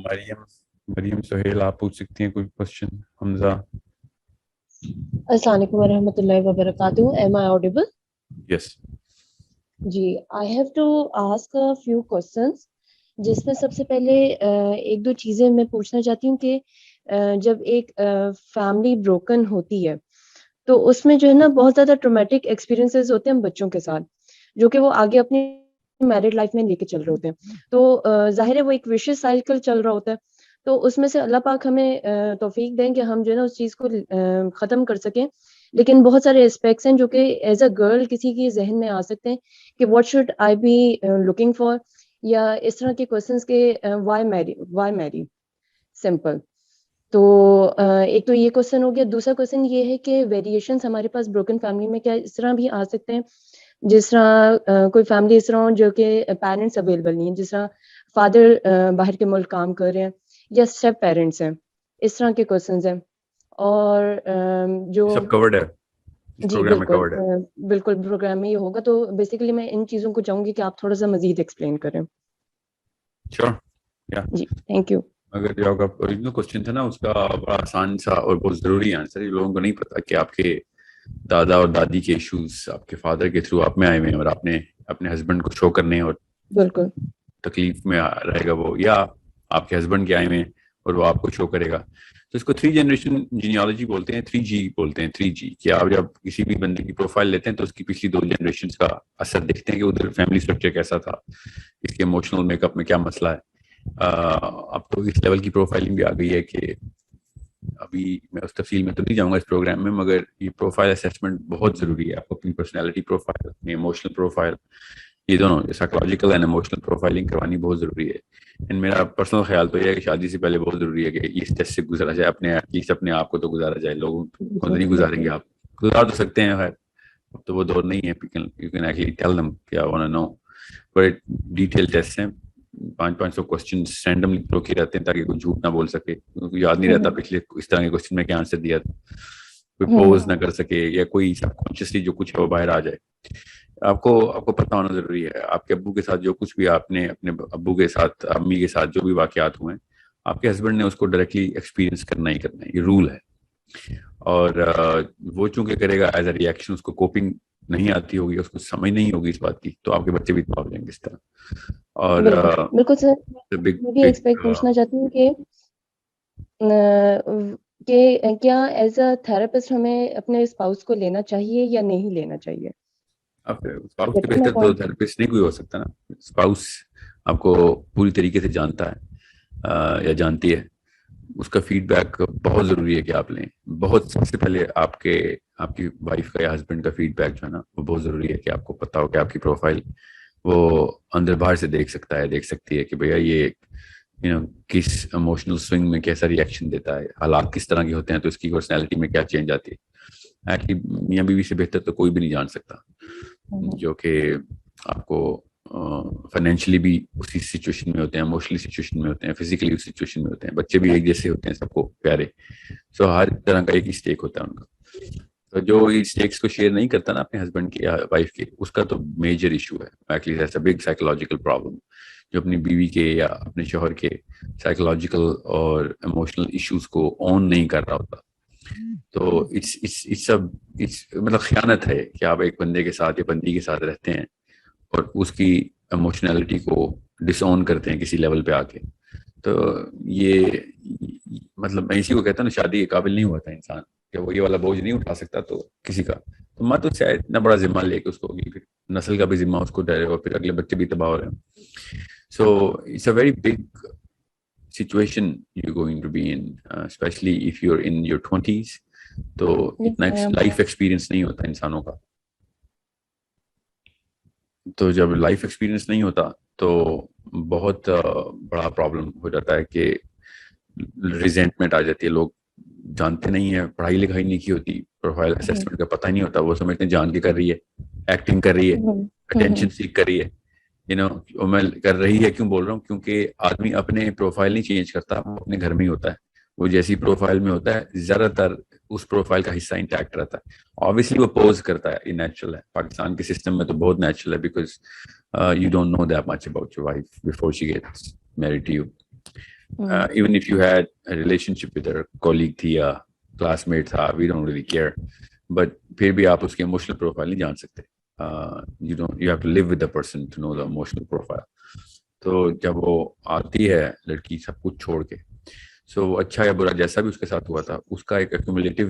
مریم مریم سہیل آپ پوچھ سکتی ہیں کوئی کوشچن. حمزہ. السلام علیکم ورحمۃ اللہ وبرکاتہ. Am I audible? Yes. G, I have to ask a few questions. جس میں سب سے پہلے ایک دو چیزیں میں پوچھنا چاہتی ہوں کہ جب ایک فیملی بروکن ہوتی ہے تو اس میں جو ہے نا بہت زیادہ ٹرومیٹک ایکسپیرینسز ہوتے ہیں بچوں کے ساتھ, جو کہ وہ آگے اپنی میرڈ لائف میں لے کے چل رہے ہوتے ہیں. تو ظاہر ہے وہ ایک وشیس سائیکل چل رہا ہوتا ہے. تو اس میں سے اللہ پاک ہمیں توفیق دیں کہ ہم جو ہے نا اس چیز کو ختم کر سکیں. لیکن بہت سارے اسپیکٹس ہیں جو کہ ایز اے گرل کسی کے ذہن میں آ سکتے ہیں کہ what should I be looking for, یا اس طرح کے کوشچنس کے وائی میری سمپل. تو ایک تو یہ کوشچن ہو گیا. دوسرا کوشچن یہ ہے کہ ویریشنس ہمارے پاس بروکن فیملی میں کیا اس طرح بھی آ سکتے ہیں, جس طرح کوئی فیملی اس طرح ہو جو کہ پیرنٹس اویلیبل نہیں ہیں, جس طرح فادر باہر کے ملک کام کر رہے ہیں یا اسٹیپ پیرنٹس ہیں, اس طرح کے کوشچنز ہیں. اور جو سب کورڈ ہے اس جی پروگرام میں, بالکل کورڈ ہے. بالکل پروگرام میں یہ ہوگا. تو بیسیکلی میں ان چیزوں کو چاہوں گی کہ آپ تھوڑا سا مزید ایکسپلین کریں. شیور. یا جی تھینک یو. اگر جو آپ کا اوریجنل کوشچن تھا نا اس کا بڑا آسان سا اور بہت ضروری آنسر, یہ لوگوں کو نہیں پتا کہ آپ کے دادا اور دادی کے ایشوز آپ کے فادر کے تھرو آپ میں آئے ہوئے ہیں, اور آپ نے اپنے ہسبینڈ کو شو کرنے اور بالکل تکلیف میں رہے گا وہ, یا آپ کے ہسبینڈ کے آئے ہوئے ہیں اور وہ آپ کو شو کرے گا. تو اس کو 3 جنریشن جینیالوجی بولتے ہیں, 3G بولتے ہیں. 3G کہ آپ جب کسی بھی بندے کی پروفائل لیتے ہیں تو اس کی پچھلی 2 جنریشنز کا اثر دیکھتے ہیں کہ ادھر فیملی اسٹرکچر کیسا تھا, اس کے ایموشنل میک اپ میں کیا مسئلہ ہے. اب تو اس لیول کی پروفائلنگ بھی آ گئی ہے کہ ابھی میں اس تفصیل میں تو نہیں جاؤں گا اس پروگرام میں, مگر یہ پروفائل اسیسمنٹ بہت ضروری ہے. آپ کو اپنی پرسنالٹی پروفائل, اپنی ایموشنل پروفائل, یہ دونوں سائیکولوجیکل اینڈ ایموشنل پروفائلنگ کروانی بہت ضروری ہے. اینڈ میرا پرسنل خیال تو یہ ہے کہ شادی سے پہلے بہت ضروری ہے کہ اس ٹیسٹ سے گزارا جائے, اپنے آپ کو تو گزارا جائے. لوگوں کو نہیں گزاریں گے, آپ گزار تو سکتے ہیں, خیر اب تو وہ دور نہیں ہے. You can actually tell them کہ I want to know, but detail test ہیں. 500 کوسچنس رینڈملی روکے رہتے ہیں تاکہ کوئی جھوٹ نہ بول سکے, کیونکہ یاد نہیں رہتا پچھلے اس طرح کے کوسچن میں کیا آنسر دیا تھا. کوئی پوز نہ کر سکے یا کوئی سب کانشیسلی جو کچھ ہے وہ باہر آ جائے. آپ کو پتہ ہونا ضروری ہے. آپ کے ابو کے ساتھ جو کچھ بھی آپ نے اپنے ابو کے ساتھ, امی کے ساتھ جو بھی واقعات ہوئے ہیں, آپ کے ہسبینڈ نے اس کو ڈائریکٹلی ایکسپیرینس کرنا ہی کرنا ہے, یہ رول ہے. اور وہ چونکہ کرے گا ایز اے ریئیکشن, اس کو کوپنگ نہیں آتی ہوگی, اس کو سمجھ نہیں ہوگی اس بات کی, تو آپ کے بچے بھی تو جائیں گے اس طرح. اور بالکل سر, میں بھی ایکسپیکٹ پوچھنا چاہتی ہوں کہ کیا ایز اے تھراپسٹ ہمیں اپنے اسپاؤس کو لینا چاہیے یا نہیں لینا چاہیے؟ اسپاؤس سے بہتر تو تھراپسٹ نہیں کوئی ہو سکتا نا. اسپاؤس آپ کو پوری طریقے سے جانتا ہے یا جانتی ہے, اس کا فیڈ بیک بہت ضروری ہے کہ آپ لیں. بہت سب سے پہلے آپ کی وائف کا یا ہسبینڈ کا فیڈ بیک جو ہے نا وہ بہت ضروری ہے, کہ آپ کو پتا ہو کہ آپ کی پروفائل وہ اندر باہر سے دیکھ سکتی ہے کہ بھیا یہ کس ایموشنل سوئنگ میں کیسا ریئیکشن دیتا ہے, حالات کس طرح کے ہوتے ہیں, تو اس کی پرسنالٹی میں کیا چینج آتی ہے. ایکچولی میاں بیوی سے بہتر تو کوئی بھی نہیں جان سکتا, جو کہ آپ کو فائنینشلی بھی اسی سچویشن میں ہوتے ہیں, ایموشنلی سچویشن میں ہوتے ہیں, فزیکلی اس سچویشن میں ہوتے ہیں. بچے بھی ایک جیسے ہوتے ہیں, سب کو پیارے. سو ہر طرح کا ایک اسٹیک ہوتا ہے ان کا. تو جو اسٹیکس کو شیئر نہیں کرتا نا اپنے ہسبینڈ کے یا وائف کے, اس کا تو میجر ایشو ہے. Actually that's a big psychological problem, جو اپنی بیوی کے یا اپنے شوہر کے سائیکولوجیکل اور ایموشنل ایشوز کو اون نہیں کر رہا ہوتا. تو مطلب خیانت ہے کہ آپ ایک بندے کے ساتھ یا بندی کے ساتھ رہتے ہیں اور اس کی ایموشنالٹی کو ڈس اون کرتے ہیں کسی لیول پہ آ کے. تو یہ مطلب میں اسی کو کہتا ہوں, شادی کے قابل نہیں ہوا تھا انسان, کہ وہ یہ والا بوجھ نہیں اٹھا سکتا تو کسی کا. تو میں تو شاید اتنا بڑا ذمہ لے کے اس کو, پھر نسل کا بھی ذمہ اس کو ڈرے اور پھر اگلے بچے بھی تباہ ہو رہے ہیں. So it's a very big situation you're going to be in, especially if you're in your 20s. تو اتنا لائف ایکسپیرینس نہیں ہوتا انسانوں کا. تو جب لائف ایکسپیرینس نہیں ہوتا تو بہت بڑا پرابلم ہو جاتا ہے کہ ریزینٹمنٹ آ جاتی ہے. لوگ جانتے نہیں ہیں, پڑھائی لکھائی نہیں کی ہوتی, پروفائل اسیسمنٹ کا پتہ نہیں ہوتا, وہ سمجھتے ہیں جان کے کر رہی ہے, ایکٹنگ کر رہی ہے, اٹینشن سیک کر رہی ہے. میں کر رہی ہے کیوں بول رہا ہوں, کیونکہ آدمی اپنے پروفائل نہیں چینج کرتا, وہ اپنے گھر میں ہی ہوتا ہے. وہ جیسی پروفائل میں ہوتا ہے زیادہ تر اس پروفائل کا حصہ انٹیکٹ رہتا ہے. آبویسلی وہ پوز کرتا ہے, یہ نیچرل ہے. پاکستان کے سسٹم میں تو بہت نیچرل ہے, because you don't know that much about your wife before she gets married to you. Even if you had a relationship with a colleague تھی یا classmate تھا, we don't really care, but پھر بھی آپ اس کی emotional profile نہیں جان سکتے. You have to live with the person to know the emotional profile. تو جب وہ آتی ہے لڑکی سب کچھ چھوڑ کے, سو اچھا یا برا جیسا بھی اس کے ساتھ ہوا تھا, اس کا ایک ایکومولیٹو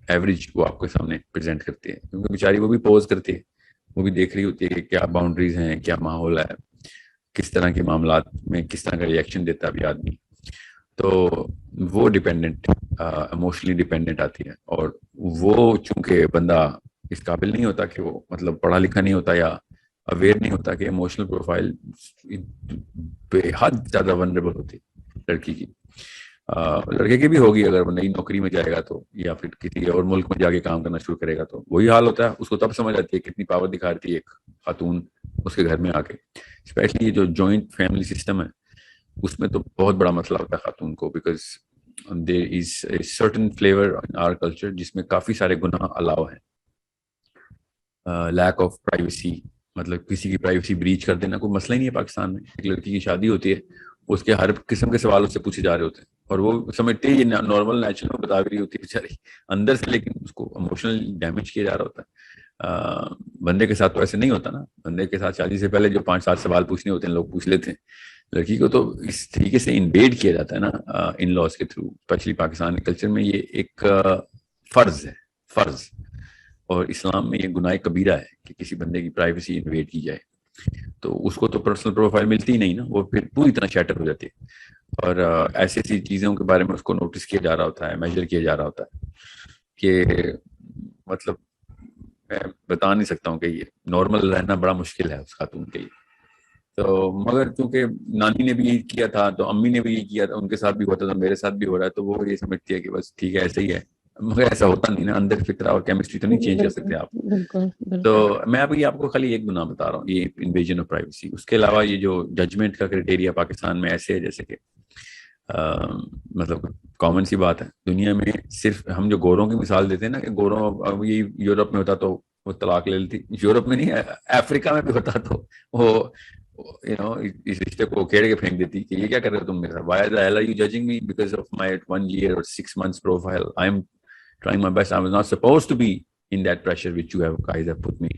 ایوریج وہ آپ کے سامنے پریزنٹ کرتی ہے, کیونکہ بیچاری وہ بھی پوز کرتی ہے, وہ بھی دیکھ رہی ہوتی ہے کہ کیا باؤنڈریز ہیں, کیا ماحول ہے, کس طرح کے معاملات میں کس طرح کا ریئیکشن دیتا ہے ابھی آدمی. تو وہ ڈپینڈنٹ, ایموشنلی ڈپینڈنٹ آتی ہے. اور وہ چونکہ بندہ اس قابل نہیں ہوتا کہ وہ مطلب پڑھا لکھا نہیں ہوتا یا اویئر نہیں ہوتا کہ ایموشنل پروفائل بے حد زیادہ ونریبل ہوتی لڑکی کی. لڑکے کی بھی ہوگی اگر وہ نئی نوکری میں جائے گا تو, یا پھر کسی اور ملک میں جا کے کام کرنا شروع کرے گا تو وہی حال ہوتا ہے. اس کو تب سمجھ آتی ہے کتنی پاور دکھا رہی ہے ایک خاتون اس کے گھر میں آ کے. اسپیشلی یہ جو جوائنٹ فیملی سسٹم ہے اس میں تو بہت بڑا مسئلہ ہوتا ہے خاتون کو, because there is a certain flavor in our culture جس میں کافی سارے گناہ الاؤ ہیں. لیک آف پرائیویسی, مطلب کسی کی پرائیویسی بریچ کر دینا کوئی مسئلہ ہی نہیں ہے پاکستان میں. ایک لڑکی کی شادی ہوتی ہے, اس کے ہر قسم کے سوال اس سے پوچھے جا رہے ہوتے ہیں, اور وہ سمجھتے ہیں یہ نارمل نیچرل میں بتا رہی ہوتی ہے بیچاری اندر سے, لیکن اس کو اموشنل ڈیمیج کیا جا رہا ہوتا ہے. بندے کے ساتھ تو ایسے نہیں ہوتا نا, بندے کے ساتھ شادی سے پہلے جو 5-7 سوال پوچھنے ہوتے ہیں لوگ پوچھ لیتے ہیں. لڑکی کو تو اس طریقے سے انویڈ کیا جاتا ہے نا ان لاز کے تھرو, اسپیشلی پاکستان کلچر میں یہ ایک فرض ہے, فرض. اور اسلام میں یہ گناہ کبیرہ ہے کہ کسی بندے کی پرائیویسی انویڈ کی جائے. تو اس کو تو پرسنل پروفائل ملتی ہی نہیں نا, وہ پھر پوری طرح شیٹر ہو جاتی ہے. اور ایسی ایسی چیزوں کے بارے میں اس کو نوٹس کیا جا رہا ہوتا ہے, میجر کیا جا رہا ہوتا ہے کہ مطلب میں بتا نہیں سکتا ہوں کہ یہ نارمل رہنا بڑا مشکل ہے اس خاتون کے لیے. تو مگر چونکہ نانی نے بھی یہی کیا تھا تو امی نے بھی یہی کیا تھا, ان کے ساتھ بھی ہوتا تھا, میرے ساتھ بھی ہو رہا ہے, تو وہ یہ سمجھتی ہے کہ بس ٹھیک ہے ایسا ہی ہے. مگر ایسا ہوتا نہیں نا, اندر فطرہ اور کیمسٹری تو نہیں چینج کر سکتے آپ. تو میں ابھی آپ کو خالی ایک گناہ بتا رہا ہوں, یہ انویژن آف پرائیویسی. اس کے علاوہ یہ جو ججمنٹ کا کرائٹیریا پاکستان میں ایسے ہے جیسے کہ مطلب کامن سی بات ہے دنیا میں, صرف ہم جو گوروں کی مثال دیتے ہیں نا کہ گوروں یہ یورپ میں ہوتا تو وہ طلاق لے لیتی, یورپ میں نہیں, افریقہ میں بھی ہوتا تو وہ اس رشتے کو کھیڑ کے پھینک دیتی کہ یہ کیا کر رہے ہو تم میرے ساتھ, why the hell are you judging me because of my 1 year or 6 months profile? I am trying my best. I was not supposed to be in that pressure which you guys have put me.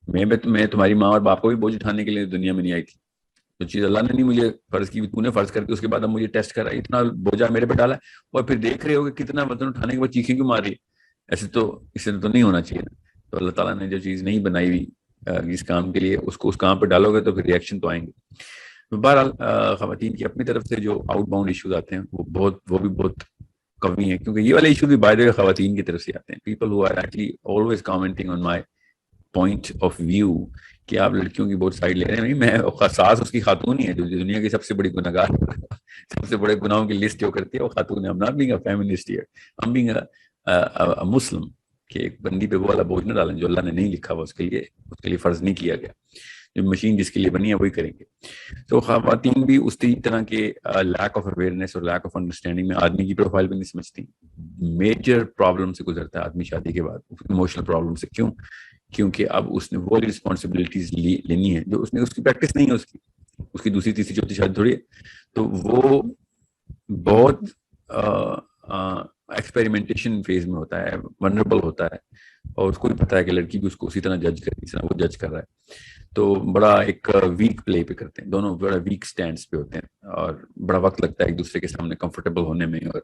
میں تمہاری ماں اور باپ کو بھی بوجھ اٹھانے کے لیے دنیا میں نہیں آئی تھی. جو چیز اللہ نے نہیں مجھے فرض کی, تو نے فرض کر کے اس کے بعد اب مجھے ٹیسٹ کرا, اتنا بوجھا میرے پہ ڈالا ہے, اور پھر دیکھ رہے ہو کہ کتنا وزن اٹھانے کے بعد چیخیں کیوں مار رہی ہے. ایسے تو اس سے تو نہیں ہونا چاہیے نا. تو اللہ تعالیٰ نے جو چیز نہیں بنائی ہوئی اس کام کے لیے, اس کو اس کام پہ ڈالو گے تو پھر ریئیکشن تو آئیں گے. بہرحال خواتین کی اپنی طرف سے جو آؤٹ باؤنڈ ایشوز آتے ہیں وہ بھی بہت کمی ہے, کیونکہ یہ والے ایشوز بھی بائی دا وے خواتین کی طرف سے آتے ہیں. People who are actually always commenting on my point of view کہ آپ لڑکیوں کی بہت سائڈ لے رہے ہیں. نہیں, میں ساس اس کی خاتون ہی ہے جو دنیا کی سب سے بڑی گناہگار, سب سے بڑے گناہوں کی لسٹ جو کرتی ہے وہ خاتون ہے. I'm not being a feminist here. I'm being a Muslim. کہ ایک بندی پہ وہ والا بوجھ نہ ڈالیں جو اللہ نے نہیں لکھا ہوا, اس کے لیے فرض نہیں کیا گیا. جو مشین جس کے لیے بنی ہے وہی کریں گے. تو خواتین بھی اس طرح کے لیک آف اویئرنیس اور لیک آف انڈرسٹینڈنگ میں آدمی کی پروفائل بھی نہیں سمجھتی. میجر پرابلم سے گزرتا ہے آدمی شادی کے بعد, ایموشنل پرابلم سے. کیوں؟ کیونکہ اب اس نے وہ رسپانسبلٹیز لینی ہے جو اس کی پریکٹس نہیں ہے, اس کی دوسری تیسری چوتھی شادی تھوڑی ہے. تو وہ بہت ایکسپیریمنٹیشن فیز میں ہوتا ہے, ونربل ہوتا ہے, اور اس کو بھی پتا ہے کہ لڑکی بھی اس کو اسی طرح جج کر جس طرح وہ جج کر رہا ہے. تو بڑا ایک ویک پلے پہ کرتے ہیں دونوں, بڑا ویک سٹینڈز پہ ہوتے ہیں, اور بڑا وقت لگتا ہے ایک دوسرے کے سامنے کمفرٹیبل ہونے میں. اور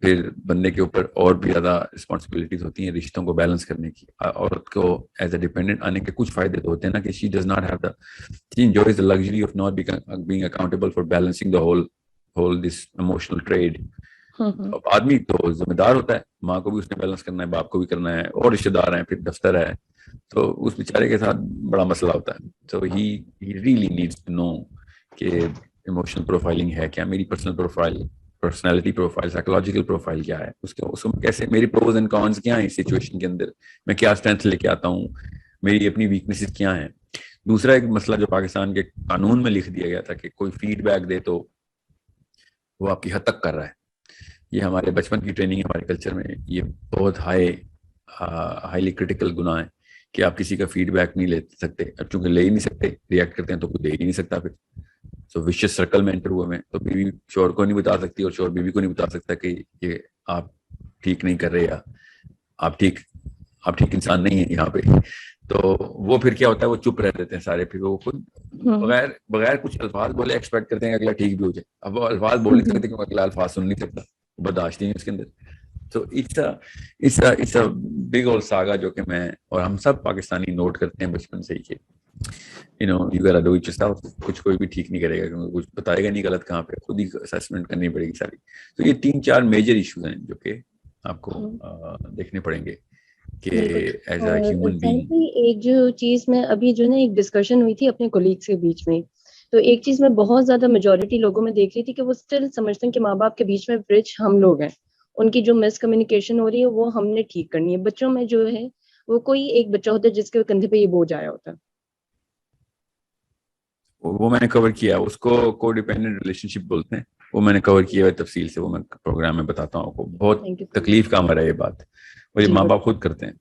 پھر بندے کے اوپر اور بھی زیادہ رسپانسبلٹیز ہوتی ہیں رشتوں کو بیلنس کرنے کی. عورت کو ایز اے ڈیپینڈنٹ آنے کے کچھ فائدے تو ہوتے ہیں نا, کہ she does not have the, she enjoys the luxury of not being accountable for balancing the whole this emotional trade. آدمی تو ذمہ دار ہوتا ہے, ماں کو بھی اس نے بیلنس کرنا ہے, باپ کو بھی کرنا ہے, اور رشتے دار ہیں, پھر دفتر ہے, تو اس بیچارے کے ساتھ بڑا مسئلہ ہوتا ہے. تو he really needs to know کہ ایموشنل پروفائلنگ ہے کیا, میری personal profile, personality profile, psychological profile کیا ہے, اس میں کیسے میری پروز اینڈ کونس کیا ہیں اس سچویشن کے اندر, میں کیا اسٹرینتھ لے کے آتا ہوں, میری اپنی ویکنیسز کیا ہیں. دوسرا ایک مسئلہ جو پاکستان کے قانون میں لکھ دیا گیا تھا کہ کوئی فیڈ بیک دے تو وہ آپ کی حد تک کر رہا ہے. یہ ہمارے بچپن کی ٹریننگ ہمارے کلچر میں یہ بہت ہائیلی کرٹیکل گناہ ہے کہ آپ کسی کا فیڈ بیک نہیں لے سکتے. اب چونکہ لے ہی نہیں سکتے, ریئیکٹ کرتے ہیں تو کوئی دے ہی نہیں سکتا. پھر سو وشیس سرکل میں انٹر ہوئے میں, تو بیوی شوہر کو نہیں بتا سکتی اور شوہر بیوی کو نہیں بتا سکتا کہ یہ آپ ٹھیک نہیں کر رہے یا آپ ٹھیک انسان نہیں ہیں یہاں پہ. تو وہ پھر کیا ہوتا ہے, وہ چپ رہ دیتے ہیں سارے, پھر وہ خود بغیر کچھ الفاظ بولے ایکسپیکٹ کرتے ہیں کہ اگلا ٹھیک بھی ہو جائے. اب وہ الفاظ بول نہیں سکتے کیونکہ اگلا الفاظ سن نہیں سکتا, برداشت نہیں ہے اس کے اندر. تو it's a big old saga جو کہ میں اور ہم سب پاکستانی نوٹ کرتے ہیں بچپن سے ہی کہ you gotta do it yourself. کچھ کوئی بھی ٹھیک نہیں کرے گا کیونکہ کچھ بتائے گا نہیں غلط کہاں پہ, خود ہی اسیسمنٹ کرنی پڑے گی ساری. تو یہ 3-4 میجر ایشوز ہیں جو کہ آپ کو دیکھنے پڑیں گے کہ ایز اے ہیومن بینگ. ایک جو چیز میں ابھی جو نا ایک ڈسکشن ہوئی تھی اپنے کولیگس کے بیچ میں, تو ایک چیز میں بہت زیادہ میجورٹی لوگوں میں دیکھ رہی تھی کہ وہ اسٹل سمجھتے ہیں کہ ماں باپ کے بیچ میں برج ہم لوگ ہیں, ان کی جو مس کمیونیکیشن ہو رہی ہے وہ ہم نے ٹھیک کرنی ہے. بچوں میں جو ہے وہ کوئی ایک بچہ ہوتا ہے جس کے کندھے پہ یہ بوجھ آیا ہوتا ہے. وہ میں نے کور کیا, اس کو کو ڈیپینڈنٹ ریلیشن شپ بولتے ہیں. وہ میں نے کور کیا ہے تفصیل سے, وہ میں پروگرام میں بتاتا ہوں آپ کو. بہت تکلیف کا عمل ہے یہ بات, اور یہ ماں باپ خود کرتے ہیں.